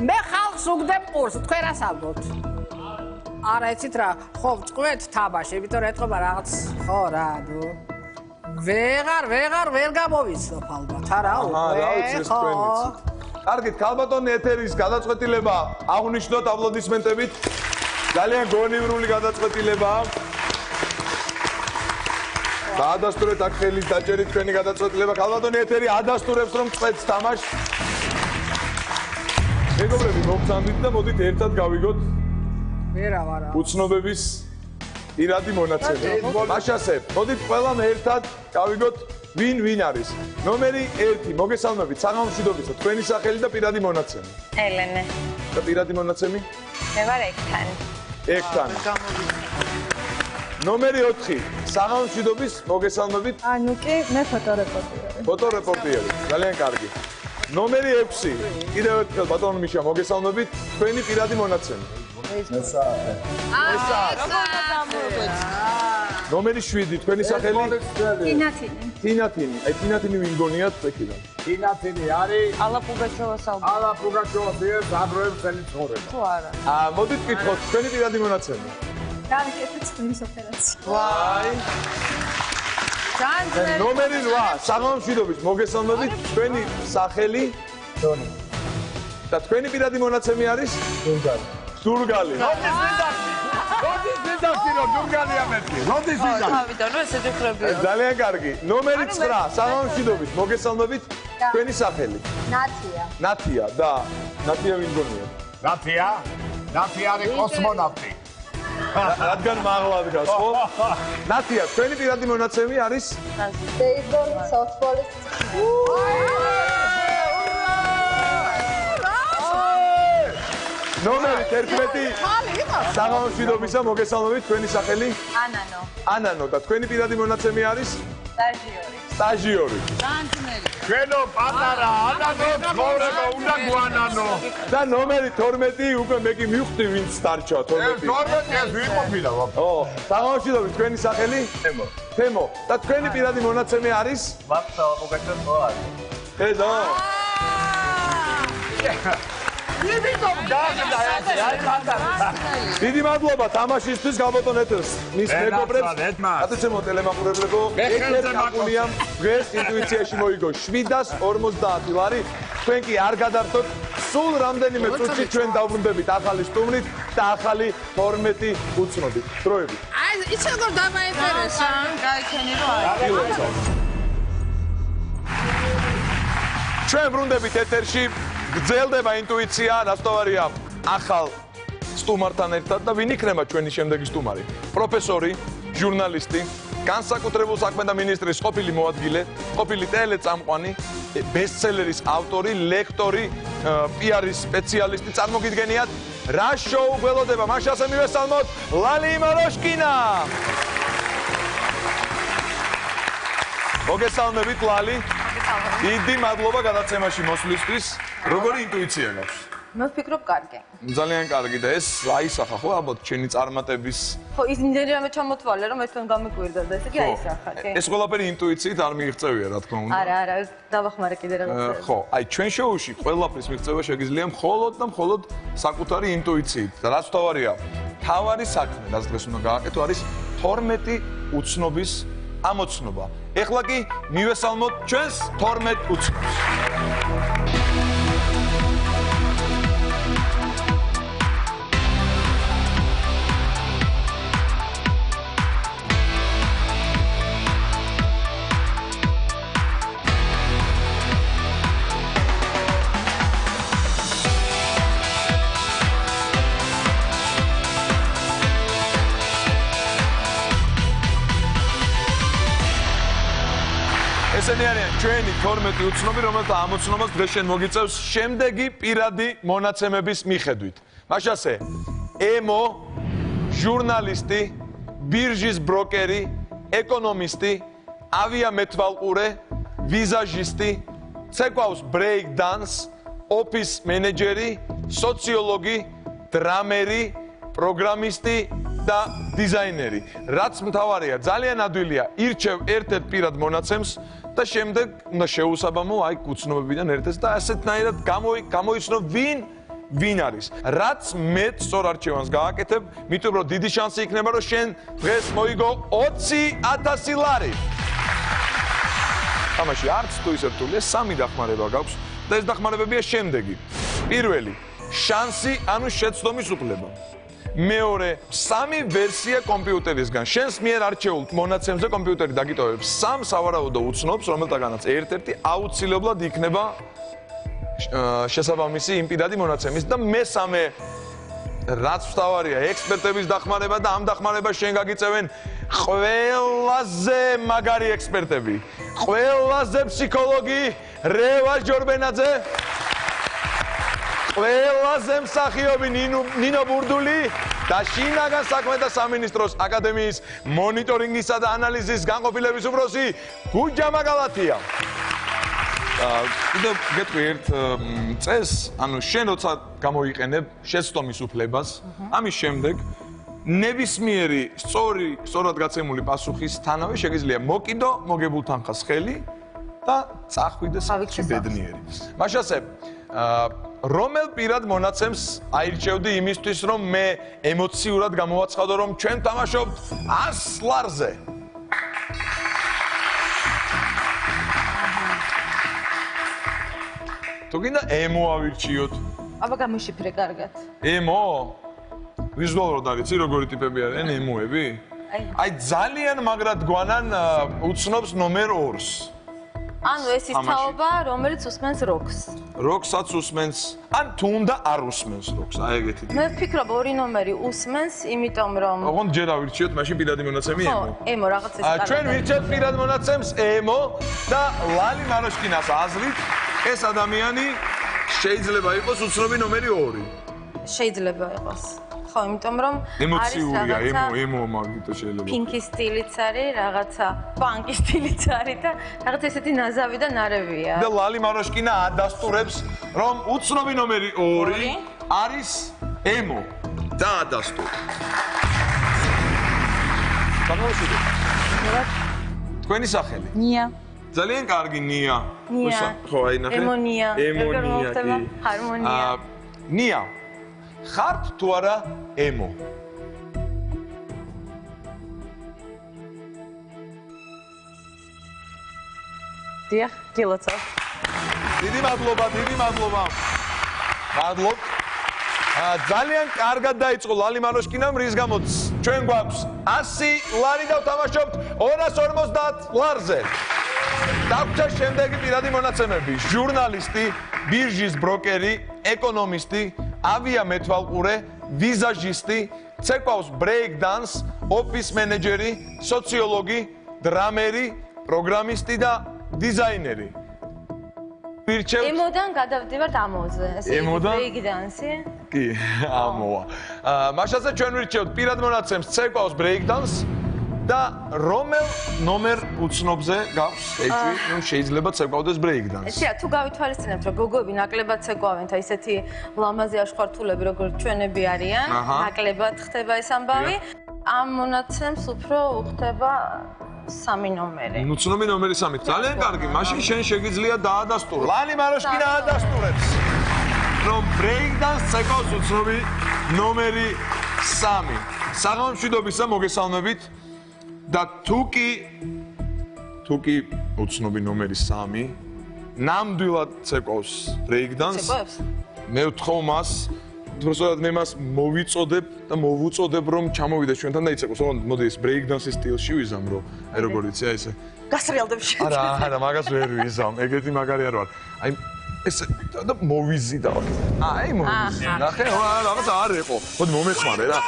მე ხალხს უგდებ ყურს თქვენ რას ალბობთ არა იცით რა ხო წყვეთ თამაში იმიტომ რომ ეთქობა რაღაც ხო რა ნუ ვეღარ ვერ გამოვიცნობ ალბათ არაო რა ვიცი ეს თქვენ ვიცით კარგით ქალბატონი ეთერის გადაწყვეტილება აღნიშნოთ აპლოდისმენტებით ძალიან გონივრული გადაწყვეტილებაა დაადასტურეთ აქ ხელის დაჭერით თქვენი გადაწყვეტილება ქალბატონი ეთერი ადასტურებს რომ წვეთს თამაშს მეგობრები მოგწამდით და მოდით ერთად გავიგოთ ვერავარა უცნობების ირადი მონაცემი მაშასე მოდით ყველამ ერთად გავიგოთ ვინ არის ნომერი 1 მოგესალმებით საღამომშვიდობისა თქვენი სახელი და პირადი მონაცემი ელენე და პირადი მონაცემი მე ვარ ეგთან ნომერი 4 საღამომშვიდობის მოგესალმებით ანუკი მე ფოტორეპორტიერი ფოტორეპორტიერი ძალიან კარგი ნომერი 6 კიდევ ერთხელ ბატონო მიშა მოგესალმებით თქვენი პირადი მონაცემი მესაათე ნომერი 7 თქვენი სახელი თინათინი აი თინათინი ვინ გონიათ წეკიდან თინათინი არის ალა პუგაჩოვას ალბათ ალა პუგაჩოვას ეს დაბროებს წელი ცხოვრება თუ არა მოდით გითხოთ თქვენი პირადი მონაცემი დავიკეთეთ წვირის ოპერაცია ვაი ძალიან ნომერი 8 საღამომშვიდობის მოგესალმებით თქვენი სახელი დონი და თქვენი პირადი მონაცემი არის დურგალი როდის ვიდასტირო დურგალია მეთქი? როდის ვიდა? თავიდან რომ ესე ჯექრებია. ძალიან კარგი. ნომერი 9, საღამომშვიდობით, მოგესალმებით. თქვენი სახელი? ნათია. ნათია და ნათია ვინ გონია? ნათია? ნათია არის კოსმონავტი. რადგან მაღლა დგას, ხო? ნათია, თქვენი პირადი მონაცემი არის? ბეისბოლ, სოფტბოლის. ნომერი 11. საღამომშვიდობისა, მოგესალმებით, თქვენი სახელი? ანანო. ანანო და თქვენი პირადი მონაცემი არის? სტაჟიორი. სტაჟიორი. ჩვენო პატარა ანანო ცხოვრება უნდა გვანანო. და ნომერი 12 უკვე მე კი მივხვდი ვინც დარჩა 12. 12-ს ვიყოფილა. ო, საღამომშვიდობით, თქვენი სახელი? თემო. თემო და თქვენი პირადი მონაცემი არის? მაქვს მოგეცეთ ხო არის? ხედო. იმიტომ გაახდა დიდი მადლობა თამაშისთვის გაბატონ ეთერს. მის მეგობრებს, ატოცემო ტელემაყურებლებო, ეთერ კაკულიამ დღეს ინტუიციაში მოიგო 750 ლარი. თქვენ კი არ გადართოთ, სულ რამდენიმე წუთში ჩვენ დავბრუნდებით ახალი სტუმრით და ახალი 12 უცნობით. დროებით. აი, იცი როგორ დამაინტერესა? გაიქენი რომ არის. ჩვენ ბრუნდებით ეთერში. გრძელდება ინტუიცია, რასტოვარია ახალ სტუმართან ერთად და ვინ იქნება ჩვენი შემდეგი სტუმარი? პროფესორი, ჟურნალისტი, განსაკუთრებულ საქმეთა მინისტრის ყოფილი მოადგილე, ყოფილი ტელეწამყვანი, ბესტსელერის ავტორი, ლექტორი, პიარის სპეციალისტი, წარმოგიდგენიათ, რა შოუ გველოდება? მაშინ ასე მივესალმოთ ლალი მაროშკინა. მოგესალმებით ლალი. დიდი მადლობა გადაცემაში მოსვლისთვის. როგორი ინტუიცია გაქვს? მე ვფიქრობ კარგი. ძალიან კარგი და ეს აისახა ხო ალბათ ჩვენი წარმატების ხო ის იმდენად ჩამოთვალე რომ ეს თქვენ გამიკვირდა და ესე კი აისახა, კი. ეს ყველაფერი ინტუიციით არ მიიღწევია რა თქმა უნდა. არა, დავახმარე კიდე რაღაცა. ხო, აი ჩვენ შოუში ყველაფრის მიღწევა შეგიძლია მხოლოდ და მხოლოდ საკუთარი ინტუიციით. და რაც თავარია, თავარი საქმე, რაც დღეს უნდა გააკეთო, არის 12 უცნობის ამოცნობა. ეხლა კი მივესალმოთ ჩვენს 12 უცნობს. ესენი არიან ჩვენი 12 უცნობი, რომელთა ამოცნობას დღეს შენ მოგიწევს შემდეგი პირადი მონაცემების მიხედვით. მაშასე, ემო, ჟურნალისტი, ბირჟის ბროკერი, ეკონომისტი, ავიამეთვალყურე, ვიზაჟისტი, ცეკვავს break dance, office მენეჯერი, სოციოლოგი, დრამერი, პროგრამისტი და დიზაინერი. რაც მთავარია, ძალიან ადვილია ირჩევ ერთ-ერთ პირად მონაცემს და შემდეგ უნდა შეუსაბამო აი უცნობებიდან ერთ-ერთს და ასეთნაირად გამოიცნო ვინ არის. რაც მე სწორ არჩევანს გააკეთებ, მით უფრო დიდი შანსი იქნება რომ შენ დღეს მოიგო 20,000 ლარი. თამაში არც თუ ისე რთულია, 3 დახმარება გაქვს და ეს დახმარებებია შემდეგი. პირველი, შანსი, ანუ შეცდომის უფლება. მეორე, 3 ვერსია კომპიუტერისგან. შენს მიერ არჩეულ მონაცემზე კომპიუტერი დაგიტოვებს 3 სავარაუდო უცნობს, რომელთაგანაც ერთ-ერთი აუცილებლად იქნება შესაბამისი იმ პირადი მონაცემის და მესამე რაც ვთავარია ექსპერტების დახმარება და ამ დახმარებას შენ გაგიწევენ ყველაზე მაგარი ექსპერტები, ყველაზე ფსიქოლოგი რევა ჯორბენაძე, ყველაზე მსახიობი ნინო ბურდული და შინაგან საქმეთა სამინისტროს აკადემიის მონიტორინგისა და ანალიზის განყოფილების უფროსი გუჯა მაგალათია. კიდევ გეტყვი ერთ წეს, ანუ შენ როცა გამოიყენებ შეცდომის უფლებას, ამის შემდეგ ნებისმიერი სწორად გაცემული პასუხისთანავე შეგიძლია მოკიდო მოგებულ თანხას ხელი და წახვიდე საკუთარი ბედნიერი. მაშასე რომელ პირად მონაცემს აირჩევდი იმისთვის, რომ მე ემოციურად გამოვაცხადო, რომ ჩვენ თამაშობთ 100 ლარზე. თუ გინდა ემო ავირჩიოთ. აბა გამოშიფრე კარგად. ემო? ვიზუალურად არიცი როგორი ტიპები არიან ემოები? აი ძალიან მაგრად გვანან უცნობს ნომერ 2-ს. ანუ ეს ის თაობა, რომელიც უსმენს როკს. როკსაც უსმენს, ან თუნდა არ უსმენს როკს, აი ეგეთი. მე ვფიქრობ ორი ნომერი უსმენს, იმიტომ რომ ოღონდ ჯერ ავირჩიოთ მაშინ პირადი მონაცემი ემო. ხო, ემო რაღაც ეს კარგი. ჩვენ ვირჩევთ პირად მონაცემს ემო და ლალი მაროშკინას აზრით ეს ადამიანი შეიძლება იყოს უცნობი ნომერი 2. შეიძლება იყოს. ხო, იმიტომ რომ ემოციურია, ემო მაგითო შეიძლება. პინკი სტილიც არის, რაღაცა პანკი სტილიც არის და რაღაც ესეთი ნაზავი და ნარევია. და ლალი მაროშკინა ადასტურებს, რომ უცნობი ნომერი 2 არის ემო და ადასტურებს. გამოვშვიდეთ. თქვენი სახელი? ნია. ძალიან კარგი ნია. ნია. ხო, აი ნახე. ემონია. ემონია კი. ჰარმონია. ნია. ხართ თუ არა ემო? დიახ, გილოცავ. დიდი მადლობა, დიდი მადლობა. მადლობ. ძალიან კარგად დაიწყო ლალი მაროშკინამ, რის გამოც ჩვენ გვაქვს 100 ლარი და ვთამაშობთ 250 ლარზე. დაგვჭირდა შემდეგი პირადი მონაცემები: ჟურნალისტი, ბირჟის ბროკერი, ეკონომისტი, ავიამეთვალყურე, ვიზაჟისტი, ცეკვავს break dance, office manager-ი, სოციოლოგი, დრამერი, პროგრამისტი და დიზაინერი. ვირჩევთ ემოდან გადავდივართ ამოზე. ემოდან? break dance-ი. კი, ამოვა. მაშასე ჩვენ ვირჩევთ პირად მონაცემს ცეკვავს break dance და რომელ ნომერ უცნობზე გაქვს ეჭვი, რომ შეიძლება ცეკვავდეს break dance. ესეა, თუ გავითვალისწინებთ, რომ გოგოები ნაკლებად ცეკვავენ და ისეთი ლამაზი აშხვართულები, როგორც ჩვენები არიან, ნაკლებად ხდება ეს ამბავი, ამ მონაცემს უფრო უხდება 3 ნომერი. უცნობი ნომერი 3. ძალიან კარგი, მაშინ შენ შეგიძლია დაადასტურო. ლალი მაროშკინა ადასტურებს, რომ break dance ცეკვავს უცნობი ნომერი 3. საღამომშვიდობისა მოგესალმებით. და თუკი უცნობი ნომერი 3 ნამდვილად ცეკვავს break dance. მე ვთხოვ მას, თორსად მე მას მოვიწოდებ და მოვუწოდებ რომ ჩამოვიდეს ჩვენთან და იცეკვოს. მოდი ეს break dance-ის სტილში ვიზამრო. აი როგორ იცი, აი ესე. გასრიალდებ შეიძლება. არა, მაგას ვერ ვიზამ. ეგეთი მაგარი არ ვარ. აი ეს და მოვიზი და აი მოვიზი. ნახე, რაღაც არ იყო. მოდი მომეხმარე რა.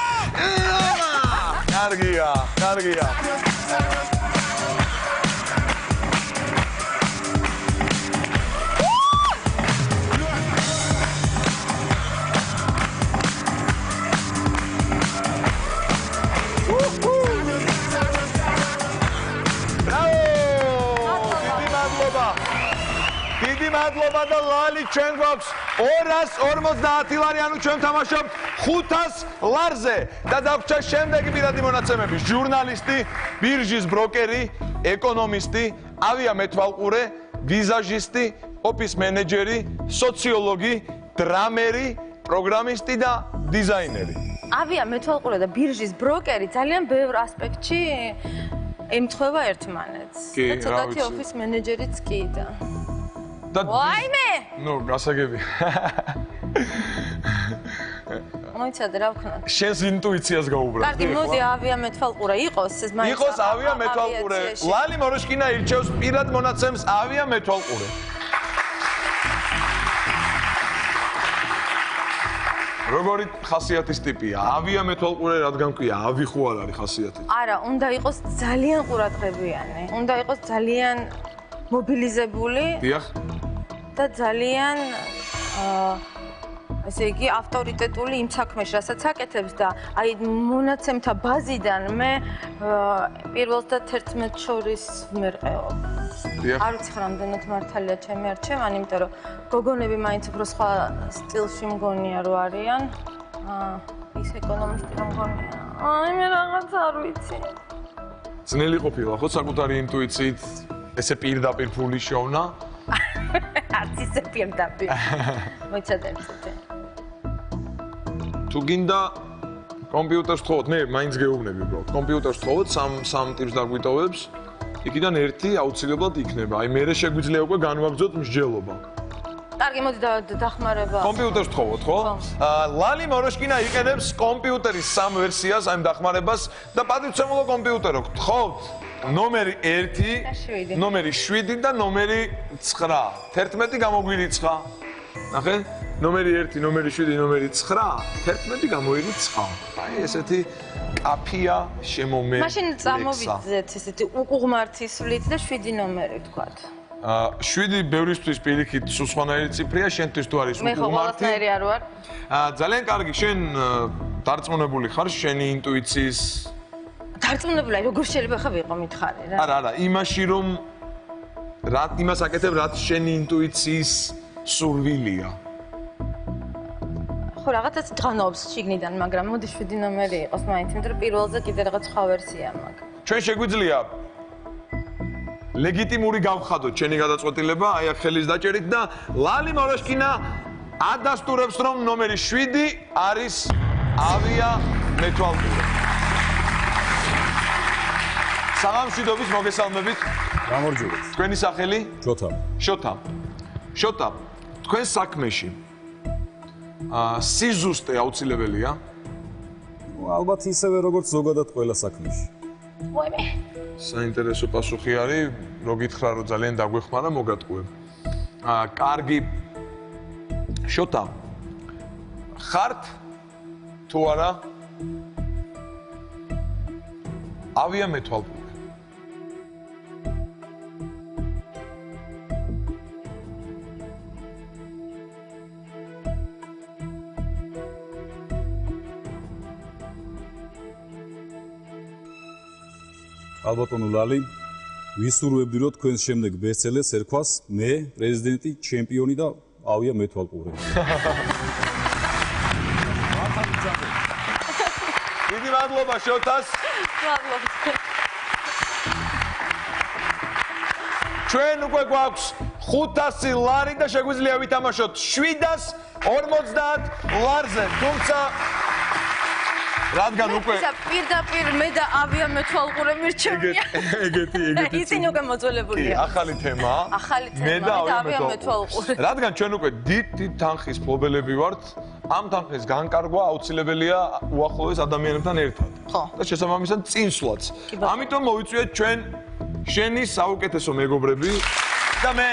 კარგია, კარგია. დიდი მადლობა და ლალი ჩვენ გვაქვს 250 ლარი, ანუ ჩვენ თამაშობთ 500 ლარზე და დაგვჭირდა შემდეგი პირადი მონაცემები: ჟურნალისტი, ბირჟის ბროკერი, ეკონომისტი, ავიამეთვალყურე, ვიზაჟისტი, ოფის მენეჯერი, სოციოლოგი, დრამერი, პროგრამისტი და დიზაინერი. ავიამეთვალყურე და ბირჟის ბროკერი ძალიან ბევრ ასპექტში ემთხვევა ერთმანეთს. და ცოტათი ოფის მენეჯერიც კი და ვაიმე! ნუ, გასაგები. მოიცადე რა ვქნათ. შენს ინტუიციას გაუბრალ. კარგი, მოდი ავიამეთვალყურე იყოს, ეს მაინც იყოს ავიამეთვალყურე. ლალი მაროშკინა ირჩევს პირად მონაცემს ავიამეთვალყურე. როგორი ხასიათის ტიპია? ავიამეთვალყურე რადგან ქვია, ავი ხო არ არის ხასიათი? არა, უნდა იყოს ძალიან ყურადღებიანი. უნდა იყოს ძალიან მობილიზებული. დიახ. და ძალიან ესე იგი ავტორიტეტული იმ საქმეში, რასაც აკეთებს და აი მონაცემთა ბაზიდან მე პირველს და 11 შორის ვმერყეობ. არ ვიცი რამდენად მართალია ჩემი არჩევანი, იმიტომ რომ გოგონები მაინც უფრო სხვა სტილში მგონია რომ არიან. ის ეკონომისტი რომ მგონია. აი მე რაღაც არ ვიცი. ძნელი ყოფილა ხო საკუთარი ინტუიციით ესე პირდაპირ ფული შოვნა? არც ისე პირდაპირ. მოიცადე ცოტა. თუ გინდა კომპიუტერს თხოვოთ, მე მაინც გეუბნები უბრალოდ. კომპიუტერს თხოვოთ, სამ ტიპს დაგვიტოვებს. იქიდან ერთი აუცილებლად იქნება. აი მე შეგვიძლია უკვე განვაგრძოთ მსჯელობა. კარგი, მოდი დახმარება. კომპიუტერს თხოვოთ, ხო? ლალი მოროშკინა იყენებს კომპიუტერის სამ ვერსიას, აი დახმარებას და პატივცემულო კომპიუტერო. გთხოვთ ნომერი 1, ნომერი 7 და ნომერი 9. 11 გამოგვირიცხა. ნახე? ნომერი 1, ნომერი 7, ნომერი 9, 11 გამოირიცხა. აი ესეთი კაფია შემომე. მაშინ წამოვიძეთ ესეთი უღმართისვლით და 7 ნომერი ვთქვათ. 7 ბევრისთვის პირიქით სხვანაირი ციფრია, შენთვის თუ არის მე ხო ყველასნაირი არ ვარ. ძალიან კარგი, შენ დარწმუნებული ხარ შენი ინტუიციის? დარწმუნებული, როგორ შეიძლება ხა ვიყო მითხარი რა. არა, იმაში რომ იმას აკეთებ, რაც შენი ინტუიციის სურვილია. ხო, რაღაცას დღანობს შიგნიდან, მაგრამ მოდი 7 ნომერი იყოს მაინც, იმიტომ რომ პირველზე კიდე რაღაც სხვა ვერსია მაქვს. ჩვენ შეგვიძლია ლეგიტიმური გავხადოთ ჩვენი გადაწყვეტილება, აი აქ ხელის დაჭერით და ლალი მოროშკინა ადასტურებს, რომ ნომერი 7 არის ავია მეთვალყურე. საღამშვიდობის მოგესალმებით. გამარჯვებით. თქვენი სახელი? შოთა. შოთა. შოთა, თქვენ საქმეში სიზუსტე აუცილებელია? ალბათ ისევე როგორც ზოგადად ყველა საქმეში. ვაიმე. საინტერესო პასუხი არის, რო გითხრა, რომ ძალიან დაგვეხმარა, მოგატყუებ. კარგი. შოთა. ხართ თუ არა ავია მეთვალყურე? ალბათონო ლალი, ვისურვებდი რომ თქვენს შემდეგ ბესტსელერს ერქვას მე, პრეზიდენტი, ჩემპიონი და ავია მეთვალყურე. დიდი მადლობა შოთას. მადლობა. ჩვენ უკვე გვაქვს 500 ლარი და შეგვიძლია ვითამაშოთ 750 ლარზე, თუმცა რადგან უკვე პირდაპირ მე და ავია მეთვალყურე მირჩევია. ეგეთი ისინი უკვე მოძველებულია. ახალი თემა. ახალი თემა, მე და ავია მეთვალყურე. რადგან ჩვენ უკვე დიდ თანხის მფლობელები ვართ, ამ თანხის განკარგვა აუცილებელია უახლოეს ადამიანებთან ერთად. ხო. და შესაბამისად წინსვლაც. ამიტომ მოვიწვიეთ ჩვენ შენი საუკეთესო მეგობრები და მე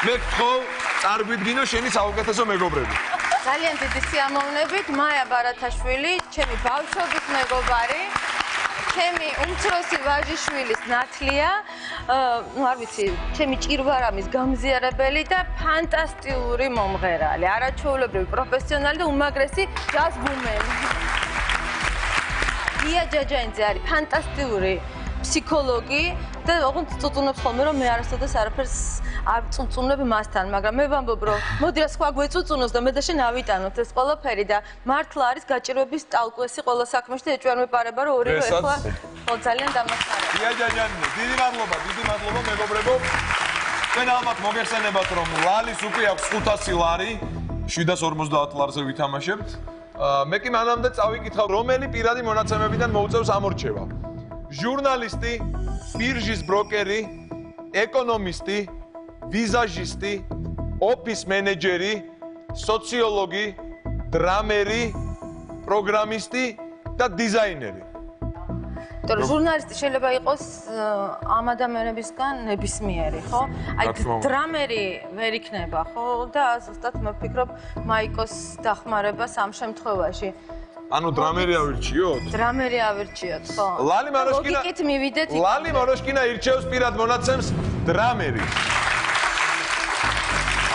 ვთხოვ წარგვიდგინო შენი საუკეთესო მეგობრები. ძალიან დიდი სიამოვნებით, მაია ბარათაშვილი, ჩემი ბავშვობის მეგობარი, ჩემი უმცროსი ვაჟიშვილის ნათლია, ну არ ვიცი, ჩემი ჭირვარამის გამზიარებელი და ფანტასტიკური მომღერალი, არაჩვეულებრივი პროფესიონალი და უმაგრესი ჯაზ ბუმერი. გია ჯაჯანიძე არის ფანტასტიკური ფსიქოლოგი და ოღონდ წუწუნებს ხოლმე რომ მე არასოდეს არაფერს არ წუწუნებ მასთან, მაგრამ მე ვამბობ რომ მოდი რა სხვა გვეწუწუნოს და მე და შენ ავიტანოთ ეს ყველაფერი და მართლა არის გაჭირვების ტალკვესი ყველა საქმეში და ეჭვარ მეპარება რომ ორივე ახლა ხო ძალიან დამახმარებია. გია ჯაჯანიძე, დიდი მადლობა მეგობრებო. ჩვენ ალბათ მოგეხსენებათ რომ ლალის უკვე აქვს 500 ლარი, 750 ლარზე ვითამაშებთ. მე კი მანამდე წავიკითხავ რომელი პირადი მონაცემებიდან მოუწევს ამორჩევა. ჟურნალისტი, ბირჟის ბროკერი, ეკონომისტი, ვიზაჟისტი, ოფის მენეჯერი, სოციოლოგი, დრამერი, პროგრამისტი და დიზაინერი. თორე ჟურნალისტი შეიძლება იყოს ამ ადამიანებისგან ნებისმიერი, ხო? აი დრამერი ვერ იქნება, ხო? და ზუსტად მე ვფიქრობ მაიკოს დახმარებას ამ შემთხვევაში. ანუ დრამერი ავირჩიოთ? დრამერი ავირჩიოთ, ხო? ლოგიკით მივიდეთ. ლალი მოროშკინა ირჩევს პირად მონაცემს დრამერი.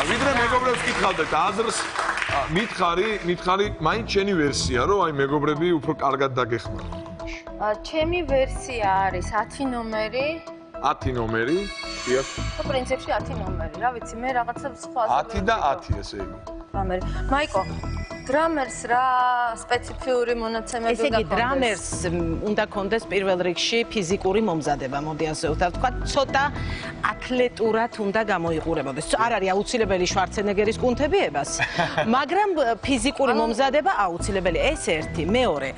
ვიდრე მეგობრებს გითხავდეთ აზრს, მითხარი, მაინც შენი ვერსია, რომ აი მეგობრები უფრო კარგად დაგეხმაროთ. ჩემი ვერსია არის 10 ნომერი. 10 ნომერი? დიახ. პრინციპში 10 ნომერი, რა ვიცი, მე რაღაცა სხვა 10 და 10 ესე იგი. დრამერი. მაიკო, დრამერს რა სპეციფიური მონაცემები ესე იგი დრამერს უნდა კონდეს პირველ რიგში ფიზიკური მომზადება, მოდი ასე ვთქვა, ცოტა ათლეტურად უნდა გამოიყურებოდეს. არ არის აუცილებელი შვარცენეგერის კუნთებიებას, მაგრამ ფიზიკური მომზადება აუცილებელი. ეს ერთი, მეორე.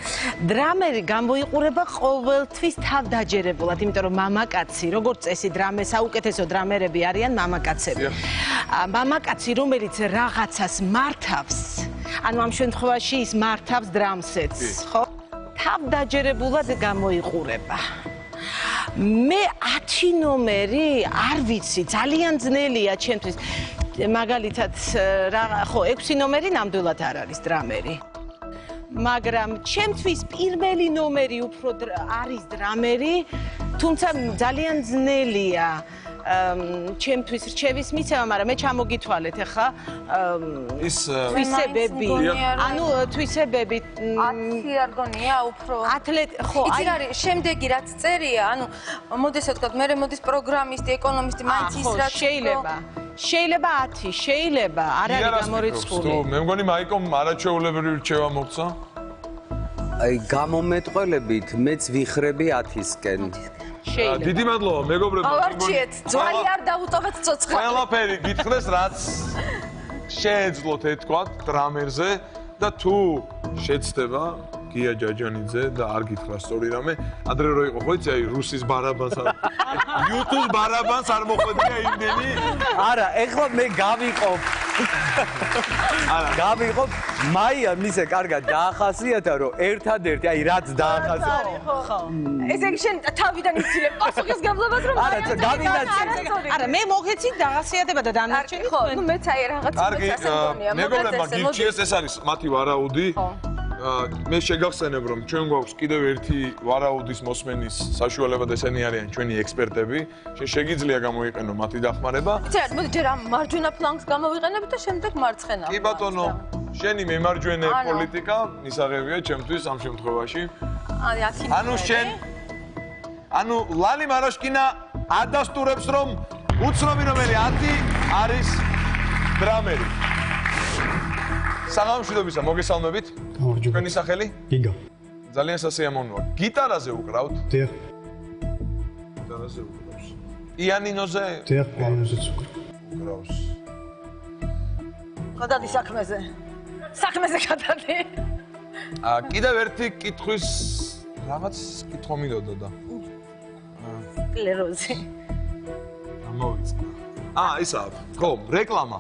დრამერი გამოიყურება ყოველთვის თავდაჯერებულად, იმიტომ რომ მამაკაცი, როგორც წესი საუკეთესო დრამერები არიან მამაკაცები. მამაკაცი, რომელიც რაღაცას მართავს, ანუ ამ შემთხვევაში ის მართავს დრამსეთს, ხო? თავდაჯერებულად გამოიყურება. მე 10 ნომერი არ ვიცი, ძალიან ძნელია ჩემთვის. მაგალითად, ხო, 6 ნომერი ნამდვილად არ არის დრამერი. მაგრამ ჩემთვის პირველი ნომერი უფრო არის დრამერი, თუმცა ძალიან ძნელია ჩემთვის რჩევის მიცემა, მაგრამ მე ჩამოგითვალეთ ახლა ის თვისებები, ანუ თვისებები 10 არ გონია უფრო ხო, იცი რა არის შემდეგი რაც წერია, ანუ მოდი ასე ვთქვათ, მე მოდის პროგრამისტი, ეკონომისტი, მაინც ის რაც შეიძლება 10, შეიძლება არ არის გამორიცხული. მე მგონი მაიკომ არაჩვეულებრივი რჩევა მოგცა. აი გამომეტყველებით მეც ვიხრები 10-ისკენ. დიდი მადლობა მეგობრებო. ავარჩიეთ, ძვალი არ დაუტოვეთ ცოცხლად. ყველაფერი გითხრეს რაც შეეძლოთ ეთქვათ დრამერზე და თუ შეცდება გია ჯაჯანიძე და არ გითხრა სწორი რამე, ადრე რო იყო ხო იცი აი რუსის ბარაბანს არ YouTube ბარაბანს არ მოხვედრია იმდენი. არა, ეხლა მე გავიყობ. არა, გავიყობ. მაიამ ისე კარგად დაახასიათა რომ ერთადერთი აი რაც დაახასიათა. ხო. ესე იგი შენ თავიდან იცილებ პასუხის გაბლებას რომ არა, არა, მე მოგეცით დაახასიათება და დანარჩენი ხო, ნუ მეც აი რაღაც მეც ასე მგონია. მეგობრებმა გირჩიეს ეს არის მათი ვარაუდი. მე შეგახსენებ რომ ჩვენ გვაქვს კიდევ ერთი ვარაუდის მოსმენის საშუალება და ესენი არიან ჩვენი ექსპერტები. შეგიძლია გამოიყენო მათი დახმარება. იცი, მოდი ჯერ ამ მარჯვენა ფლანგს გამოვიყენებთ და შემდეგ მარცხენა. კი ბატონო, შენი მემარჯვენე პოლიტიკა მისაღებია ჩემთვის ამ შემთხვევაში. ანუ შენ ანუ ლალი მაროშკინა ადასტურებს რომ უცნობი ნომერი 10 არის დრამერი. საღამოშიდობისა, მოგესალმებით. თქვენი სახელი? გიგა. ძალიან სასიამოვნოა. გიტარაზე უკრავთ? დიახ. გიტარაზე უკრავს. პიანინოზე? დიახ, პიანინოზეც უკრავს. გადადი საქმეზე. საქმეზე გადადი. კიდევ ერთი კითხვის რაღაც კითხვა მინდოდა. სკლეროზი. ამოვიწყდა. ისა, ხო, რეკლამა.